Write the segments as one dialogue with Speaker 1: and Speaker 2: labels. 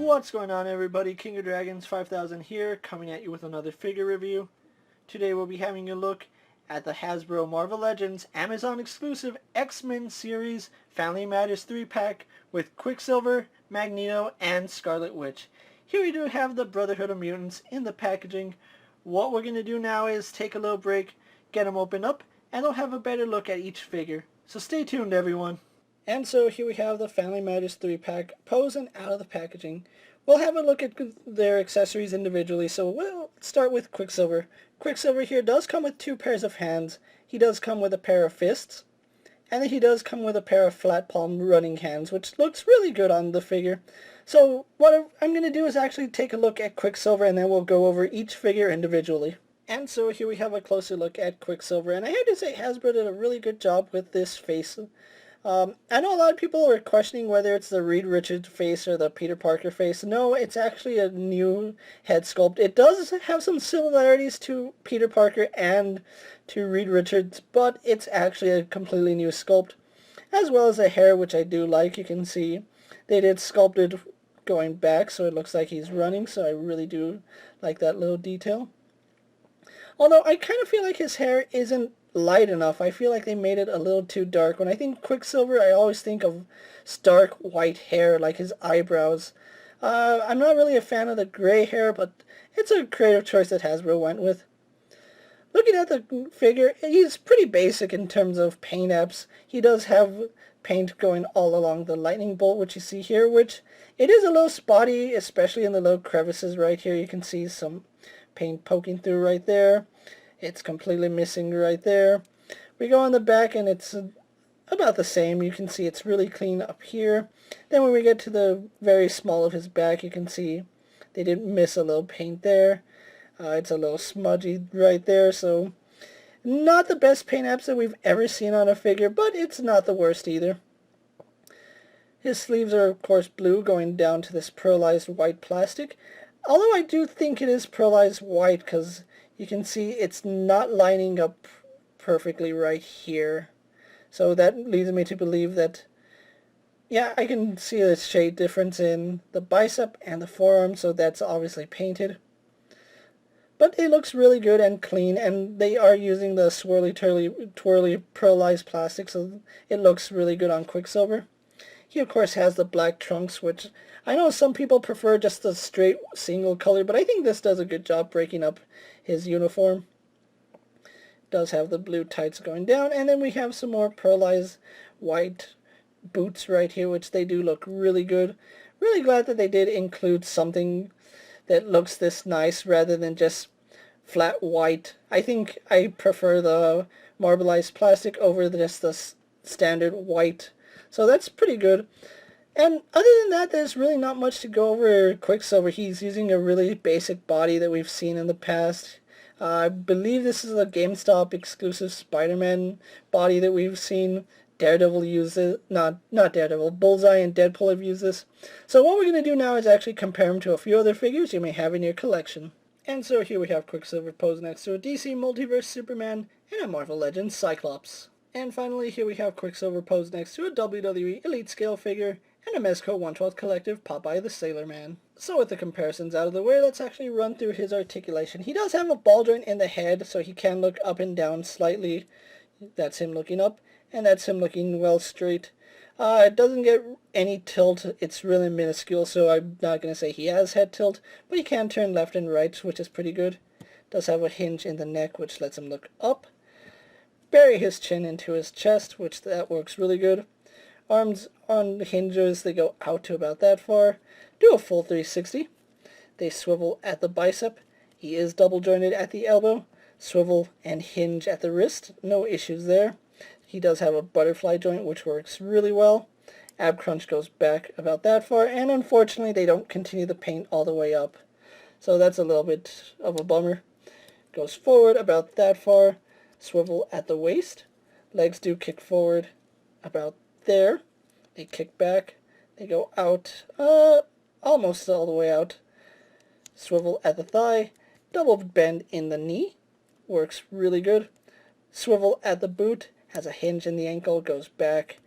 Speaker 1: What's going on, everybody? King of Dragons 5000 here, coming at you with another figure review. Today we'll be having a look at the Hasbro Marvel Legends Amazon exclusive X-Men series Family Matters 3-pack with Quicksilver, Magneto, and Scarlet Witch. Here we do have the Brotherhood of Mutants in the packaging. What we're going to do now is take a little break, get them opened up, and we'll have a better look at each figure. So stay tuned, everyone. And so here we have the Family Matters 3-pack posing out of the packaging. We'll have a look at their accessories individually, so we'll start with Quicksilver. Quicksilver here does come with 2 pairs of hands. He does come with a pair of fists, and then he does come with a pair of flat palm running hands, which looks really good on the figure. So what I'm going to do is actually take a look at Quicksilver, and then we'll go over each figure individually. And so here we have a closer look at Quicksilver, and I have to say Hasbro did a really good job with this face. I know a lot of people were questioning whether it's the Reed Richards face or the Peter Parker face. No, it's actually a new head sculpt. It does have some similarities to Peter Parker and to Reed Richards, but it's actually a completely new sculpt. As well as the hair, which I do like. You can see they did sculpt it going back, so it looks like he's running, so I really do like that little detail. Although I kind of feel like his hair isn't light enough. I feel like they made it a little too dark. When I think Quicksilver, I always think of stark white hair, like his eyebrows. I'm not really a fan of the gray hair, but it's a creative choice that Hasbro went with. Looking at the figure, he's pretty basic in terms of paint apps. He does have paint going all along the lightning bolt, which you see here, which it is a little spotty, especially in the little crevices right here. You can see some paint poking through right there. It's completely missing right there. We go on the back and it's about the same. You can see it's really clean up here. Then when we get to the very small of his back, you can see they didn't miss a little paint there. It's a little smudgy right there, so not the best paint apps that we've ever seen on a figure, but it's not the worst either. His sleeves are of course blue, going down to this pearlized white plastic. Although I do think it is pearlized white, because you can see it's not lining up perfectly right here. So that leads me to believe that, yeah, I can see a shade difference in the bicep and the forearm, so that's obviously painted. But it looks really good and clean, and they are using the swirly twirly pearlized plastic, so it looks really good on Quicksilver. He of course has the black trunks, which I know some people prefer just the straight single color, but I think this does a good job breaking up his uniform. Does have the blue tights going down, and then we have some more pearlized white boots right here, which they do look really good. Really glad that they did include something that looks this nice rather than just flat white. I think I prefer the marbleized plastic over just the standard white. So that's pretty good. And other than that, there's really not much to go over Quicksilver. He's using a really basic body that we've seen in the past. I believe this is a GameStop exclusive Spider-Man body that we've seen. Daredevil use it. Not Daredevil. Bullseye and Deadpool have used this. So what we're going to do now is actually compare him to a few other figures you may have in your collection. And so here we have Quicksilver posed next to a DC Multiverse Superman and a Marvel Legends Cyclops. And finally, here we have Quicksilver posed next to a WWE Elite Scale figure and a Mezco 1/12 Collective Popeye the Sailor Man. So with the comparisons out of the way, let's actually run through his articulation. He does have a ball joint in the head, so he can look up and down slightly. That's him looking up, and that's him looking well straight. It doesn't get any tilt. It's really minuscule, so I'm not going to say he has head tilt, but he can turn left and right, which is pretty good. Does have a hinge in the neck, which lets him look up. Bury his chin into his chest, which that works really good. Arms on hinges, they go out to about that far. Do a full 360. They swivel at the bicep. He is double jointed at the elbow. Swivel and hinge at the wrist. No issues there. He does have a butterfly joint, which works really well. Ab crunch goes back about that far, and unfortunately they don't continue the paint all the way up. So that's a little bit of a bummer. Goes forward about that far. Swivel at the waist. Legs do kick forward about there. They kick back. They go out, almost all the way out. Swivel at the thigh. Double bend in the knee. Works really good. Swivel at the boot. Has a hinge in the ankle. Goes back.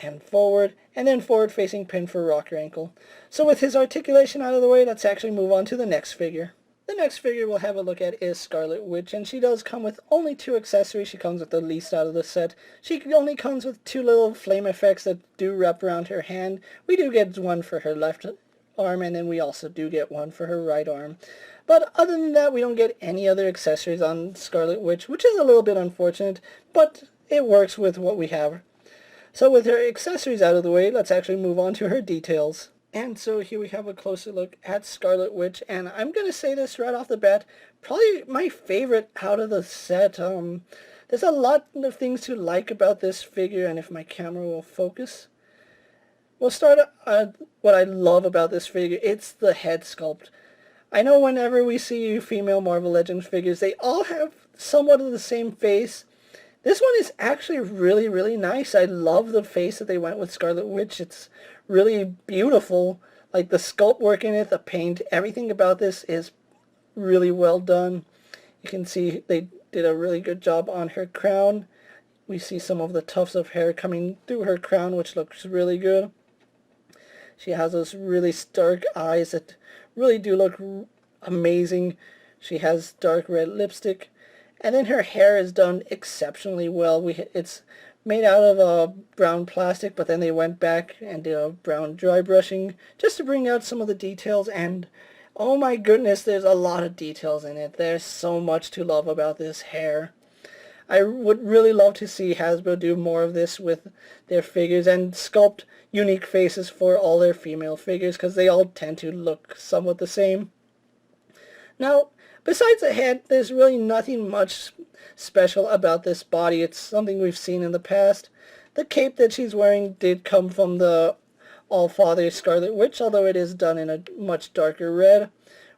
Speaker 1: and then forward facing pin for rocker ankle. So with his articulation out of the way, let's actually move on to the next figure. The next figure we'll have a look at is Scarlet Witch, and she does come with only 2 accessories. She comes with the least out of the set. She only comes with 2 little flame effects that do wrap around her hand. We do get one for her left arm, and then we also do get one for her right arm. But other than that, we don't get any other accessories on Scarlet Witch, which is a little bit unfortunate, but it works with what we have. So with her accessories out of the way, let's actually move on to her details. And so here we have a closer look at Scarlet Witch, and I'm going to say this right off the bat, probably my favorite out of the set. There's a lot of things to like about this figure, and if my camera will focus. We'll start what I love about this figure. It's the head sculpt. I know whenever we see female Marvel Legends figures, they all have somewhat of the same face. This one is actually really, really nice. I love the face that they went with Scarlet Witch. It's really beautiful. Like the sculpt work in it, the paint, everything about this is really well done. You can see they did a really good job on her crown. We see some of the tufts of hair coming through her crown, which looks really good. She has those really stark eyes that really do look amazing. She has dark red lipstick. And then her hair is done exceptionally well. It's made out of brown plastic, but then they went back and did a brown dry brushing just to bring out some of the details. And oh my goodness, there's a lot of details in it. There's so much to love about this hair. I would really love to see Hasbro do more of this with their figures and sculpt unique faces for all their female figures, because they all tend to look somewhat the same. Now, besides the head, there's really nothing much special about this body. It's something we've seen in the past. The cape that she's wearing did come from the All-Father Scarlet Witch, although it is done in a much darker red,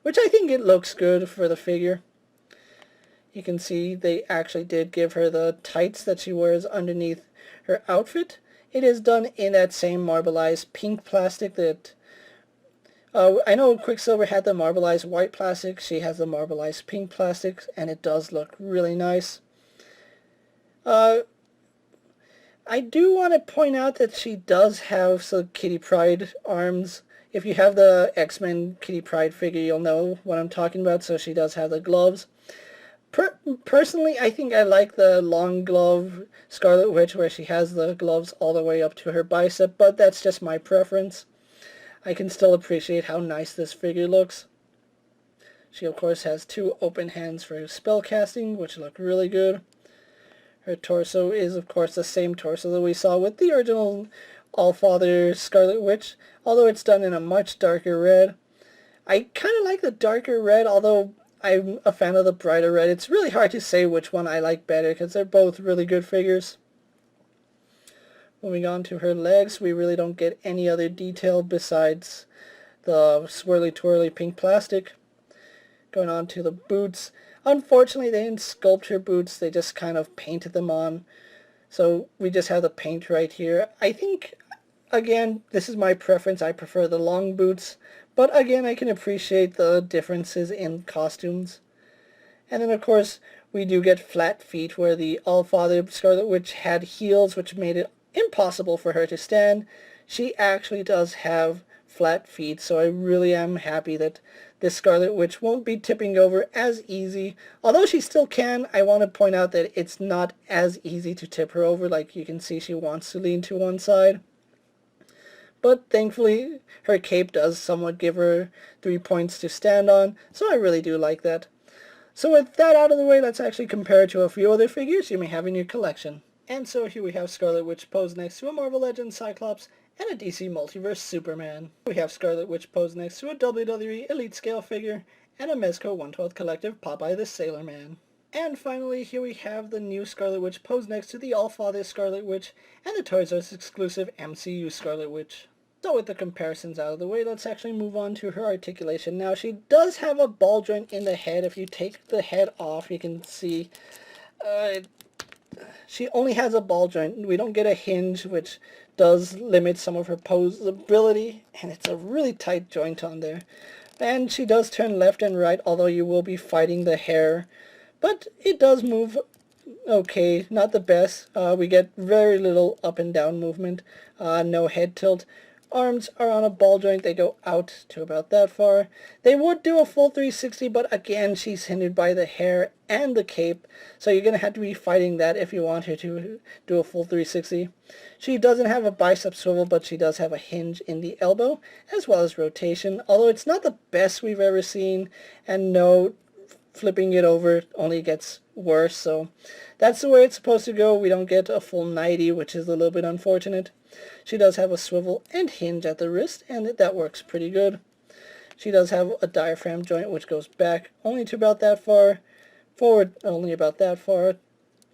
Speaker 1: which I think it looks good for the figure. You can see they actually did give her the tights that she wears underneath her outfit. It is done in that same marbleized pink plastic that I know Quicksilver had the marbleized white plastic. She has the marbleized pink plastic, and it does look really nice. I do want to point out that she does have some Kitty Pryde arms. If you have the X-Men Kitty Pryde figure, you'll know what I'm talking about. So she does have the gloves. Personally, I think I like the long glove Scarlet Witch where she has the gloves all the way up to her bicep, but that's just my preference. I can still appreciate how nice this figure looks. She of course has 2 open hands for spell casting, which look really good. Her torso is of course the same torso that we saw with the original All-Father Scarlet Witch, although it's done in a much darker red. I kind of like the darker red, although I'm a fan of the brighter red. It's really hard to say which one I like better because they're both really good figures. Moving on to her legs, we really don't get any other detail besides the swirly twirly pink plastic. Going on to the boots. Unfortunately, they didn't sculpt her boots. They just kind of painted them on. So we just have the paint right here. I think, again, this is my preference. I prefer the long boots. But again, I can appreciate the differences in costumes. And then, of course, we do get flat feet where the All-Father Scarlet Witch had heels, which made it impossible for her to stand. She actually does have flat feet, so I really am happy that this Scarlet Witch won't be tipping over as easy. Although she still can, I want to point out that it's not as easy to tip her over. Like you can see, she wants to lean to one side. But thankfully, her cape does somewhat give her 3 points to stand on, so I really do like that. So with that out of the way, let's actually compare it to a few other figures you may have in your collection. And so here we have Scarlet Witch posed next to a Marvel Legends Cyclops and a DC Multiverse Superman. We have Scarlet Witch posed next to a WWE Elite Scale figure and a Mezco 1/12 Collective Popeye the Sailor Man. And finally, here we have the new Scarlet Witch posed next to the All-Father Scarlet Witch and the Toys R Us exclusive MCU Scarlet Witch. So with the comparisons out of the way, let's actually move on to her articulation. Now, she does have a ball joint in the head. If you take the head off, you can see she only has a ball joint. We don't get a hinge, which does limit some of her posability, and it's a really tight joint on there. And she does turn left and right, although you will be fighting the hair. But it does move okay, not the best. We get very little up and down movement, no head tilt. Arms are on a ball joint. They go out to about that far. They would do a full 360, but again, she's hindered by the hair and the cape, so you're going to have to be fighting that if you want her to do a full 360. She doesn't have a bicep swivel, but she does have a hinge in the elbow, as well as rotation, although it's not the best we've ever seen, and no, flipping it over only gets worse, so that's the way it's supposed to go. We don't get a full 90, which is a little bit unfortunate. She does have a swivel and hinge at the wrist, and that works pretty good. She does have a diaphragm joint, which goes back only to about that far, forward only about that far,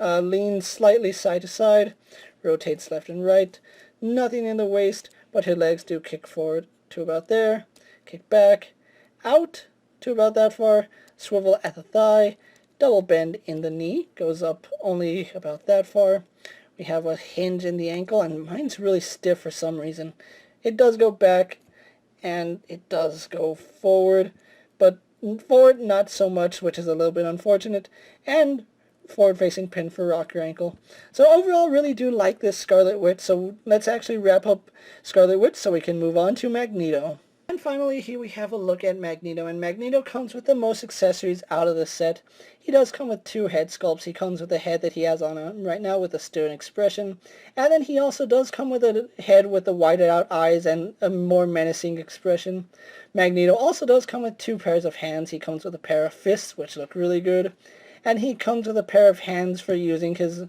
Speaker 1: leans slightly side to side, rotates left and right, nothing in the waist, but her legs do kick forward to about there, kick back, out to about that far, swivel at the thigh, double bend in the knee, goes up only about that far. We have a hinge in the ankle, and mine's really stiff for some reason. It does go back, and it does go forward, but forward not so much, which is a little bit unfortunate, and forward-facing pin for rocker ankle. So overall, really do like this Scarlet Witch, so let's actually wrap up Scarlet Witch so we can move on to Magneto. And finally, here we have a look at Magneto, and Magneto comes with the most accessories out of the set. He does come with 2 head sculpts. He comes with the head that he has on him right now with a stern expression, and then he also does come with a head with the widened out eyes and a more menacing expression. Magneto also does come with 2 pairs of hands. He comes with a pair of fists, which look really good, and he comes with a pair of hands for using his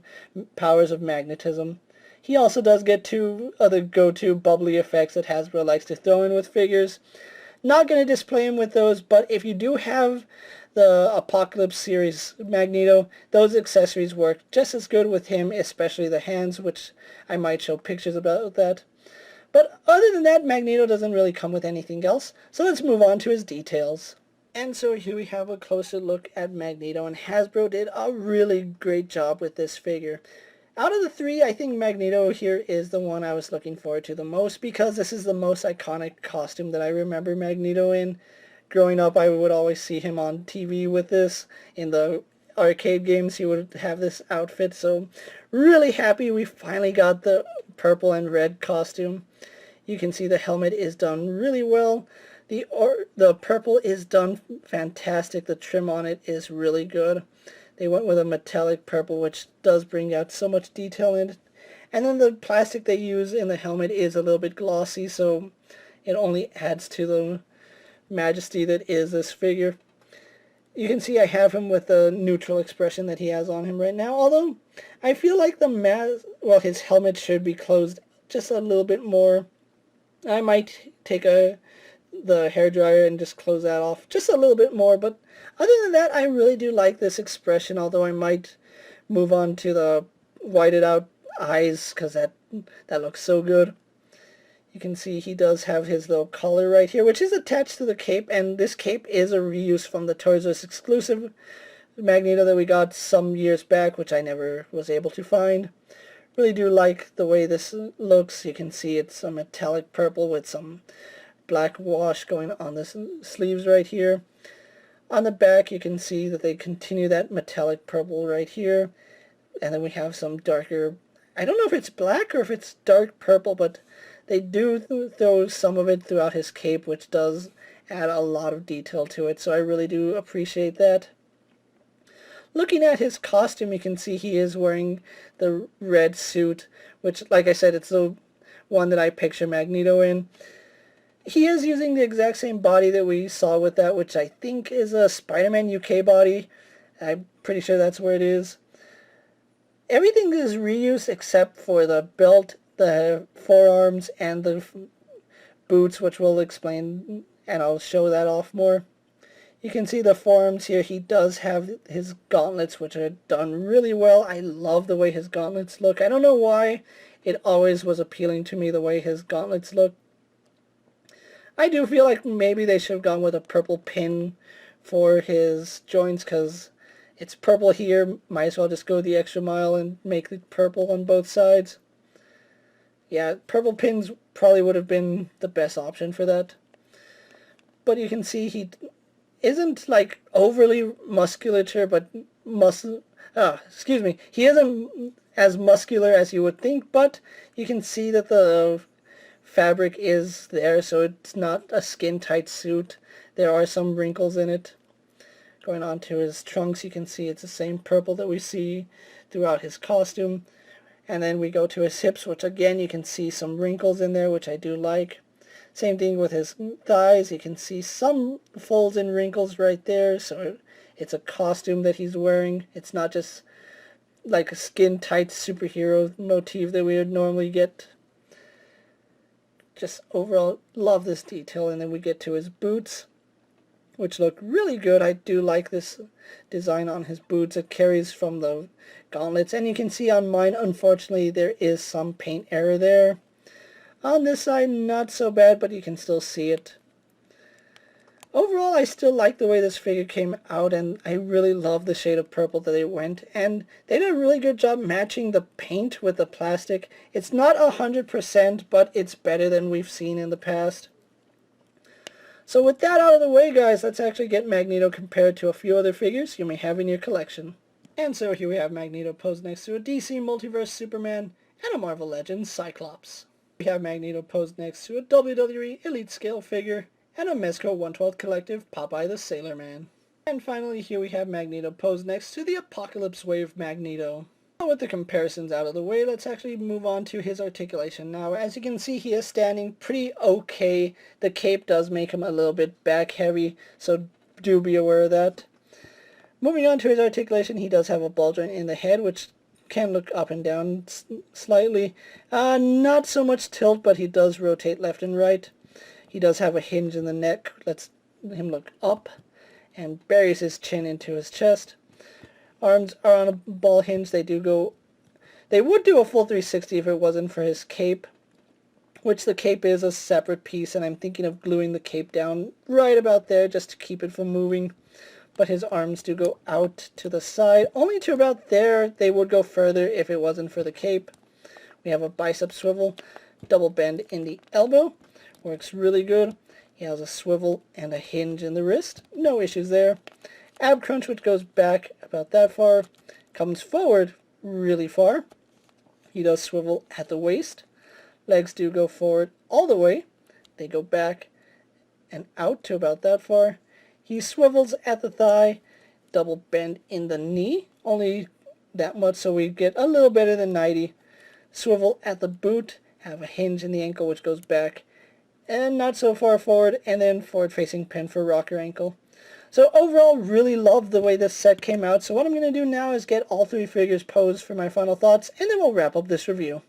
Speaker 1: powers of magnetism. He also does get 2 other go-to bubbly effects that Hasbro likes to throw in with figures. Not going to display him with those, but if you do have the Apocalypse series Magneto, those accessories work just as good with him, especially the hands, which I might show pictures about that. But other than that, Magneto doesn't really come with anything else, so let's move on to his details. And so here we have a closer look at Magneto, and Hasbro did a really great job with this figure. Out of the 3, I think Magneto here is the one I was looking forward to the most, because this is the most iconic costume that I remember Magneto in. Growing up, I would always see him on TV with this. In the arcade games, he would have this outfit, so really happy we finally got the purple and red costume. You can see the helmet is done really well. The purple is done fantastic. The trim on it is really good. They went with a metallic purple, which does bring out so much detail in it. And then the plastic they use in the helmet is a little bit glossy, so it only adds to the majesty that is this figure. You can see I have him with the neutral expression that he has on him right now, although I feel like his helmet should be closed just a little bit more. I might take the hairdryer and just close that off just a little bit more, but other than that, I really do like this expression, although I might move on to the whited out eyes, because that looks so good. You can see he does have his little collar right here, which is attached to the cape, and this cape is a reuse from the Toys R Us exclusive Magneto that we got some years back, which I never was able to find. Really do like the way this looks. You can see it's a metallic purple with some black wash going on the sleeves right here. On the back, you can see that they continue that metallic purple right here. And then we have some darker, I don't know if it's black or if it's dark purple, but they do throw some of it throughout his cape, which does add a lot of detail to it. So I really do appreciate that. Looking at his costume, you can see he is wearing the red suit, which, like I said, it's the one that I picture Magneto in. He is using the exact same body that we saw with that, which I think is a Spider-Man UK body. I'm pretty sure that's where it is. Everything is reused except for the belt, the forearms, and the boots, which we'll explain, and I'll show that off more. You can see the forearms here. He does have his gauntlets, which are done really well. I love the way his gauntlets look. I don't know why. It always was appealing to me the way his gauntlets look. I do feel like maybe they should have gone with a purple pin for his joints, because it's purple here. Might as well just go the extra mile and make it purple on both sides. Yeah, purple pins probably would have been the best option for that. But you can see he isn't like overly musculature, but excuse me, he isn't as muscular as you would think, but you can see that the fabric is there, so it's not a skin-tight suit. There are some wrinkles in it. Going on to his trunks, you can see it's the same purple that we see throughout his costume. And then we go to his hips, which again you can see some wrinkles in there, which I do like. Same thing with his thighs. You can see some folds and wrinkles right there, so it's a costume that he's wearing. It's not just like a skin-tight superhero motif that we would normally get. Just overall love this detail. And then we get to his boots, which look really good. I do like this design on his boots. It carries from the gauntlets, and you can see on mine, unfortunately, there is some paint error there. On this side, not so bad, but you can still see it. Overall, I still like the way this figure came out, and I really love the shade of purple that they went, and they did a really good job matching the paint with the plastic. It's not 100%, but it's better than we've seen in the past. So with that out of the way, guys, let's actually get Magneto compared to a few other figures you may have in your collection. And so here we have Magneto posed next to a DC Multiverse Superman and a Marvel Legends Cyclops. We have Magneto posed next to a WWE Elite Scale figure and a Mezco 1/12 Collective Popeye the Sailor Man. And finally, here we have Magneto posed next to the Apocalypse Wave Magneto. With the comparisons out of the way, let's actually move on to his articulation. Now, as you can see, he is standing pretty okay. The cape does make him a little bit back heavy, so do be aware of that. Moving on to his articulation, he does have a ball joint in the head, which can look up and down slightly. Not so much tilt, but he does rotate left and right. He does have a hinge in the neck. Let's him look up and buries his chin into his chest. Arms are on a ball hinge. They would do a full 360 if it wasn't for his cape, which the cape is a separate piece, and I'm thinking of gluing the cape down right about there just to keep it from moving. But his arms do go out to the side, only to about there. They would go further if it wasn't for the cape. We have a bicep swivel, double bend in the elbow, works really good. He has a swivel and a hinge in the wrist, no issues there. Ab crunch, which goes back about that far, comes forward really far. He does swivel at the waist. Legs do go forward all the way. They go back and out to about that far. He swivels at the thigh, double bend in the knee, only that much so we get a little better than 90. Swivel at the boot, have a hinge in the ankle which goes back, and not so far forward, and then forward facing pin for rocker ankle. So overall, really love the way this set came out. So what I'm going to do now is get all three figures posed for my final thoughts, and then we'll wrap up this review.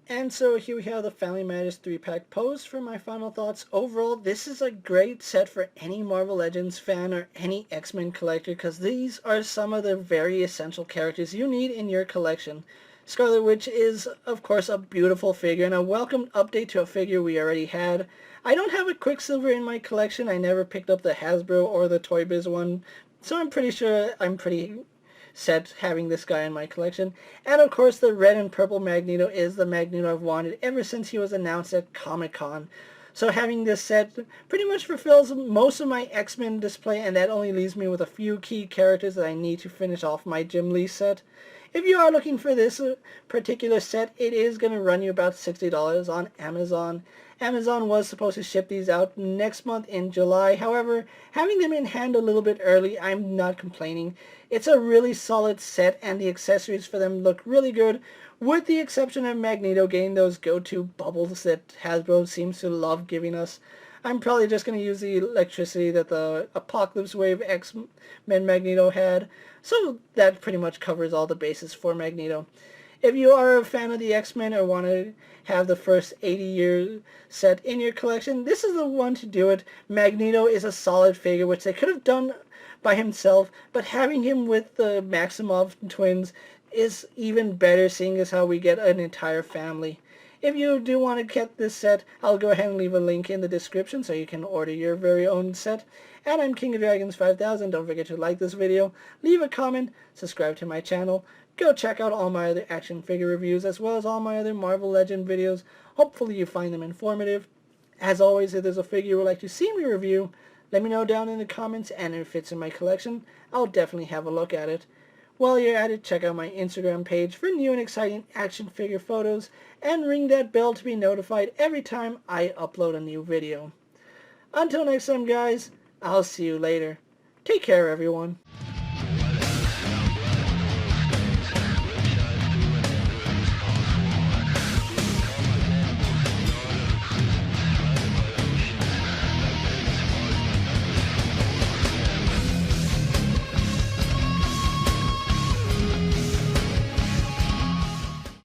Speaker 1: And so here we have the Family Matters 3-pack posed for my final thoughts. Overall, this is a great set for any Marvel Legends fan or any X-Men collector, because these are some of the very essential characters you need in your collection. Scarlet Witch is, of course, a beautiful figure and a welcome update to a figure we already had. I don't have a Quicksilver in my collection. I never picked up the Hasbro or the Toy Biz one, so I'm pretty sure I'm pretty set having this guy in my collection. And of course, the red and purple Magneto is the Magneto I've wanted ever since he was announced at Comic-Con. So having this set pretty much fulfills most of my X-Men display, and that only leaves me with a few key characters that I need to finish off my Jim Lee set. If you are looking for this particular set, it is going to run you about $60 on Amazon. Amazon was supposed to ship these out next month in July. However, having them in hand a little bit early, I'm not complaining. It's a really solid set, and the accessories for them look really good, with the exception of Magneto getting those go-to bubbles that Hasbro seems to love giving us. I'm probably just going to use the electricity that the Apocalypse Wave X-Men Magneto had, so that pretty much covers all the bases for Magneto. If you are a fan of the X-Men or want to have the first 80-year set in your collection, this is the one to do it. Magneto is a solid figure, which they could have done by himself, but having him with the Maximoff twins is even better, seeing as how we get an entire family. If you do want to get this set, I'll go ahead and leave a link in the description so you can order your very own set. And I'm KingofDragons 5000. Don't forget to like this video, leave a comment, subscribe to my channel. Go check out all my other action figure reviews as well as all my other Marvel Legend videos. Hopefully you find them informative. As always, if there's a figure you would like to see me review, let me know down in the comments, and if it fits in my collection, I'll definitely have a look at it. While you're at it, check out my Instagram page for new and exciting action figure photos, and ring that bell to be notified every time I upload a new video. Until next time, guys, I'll see you later. Take care, everyone.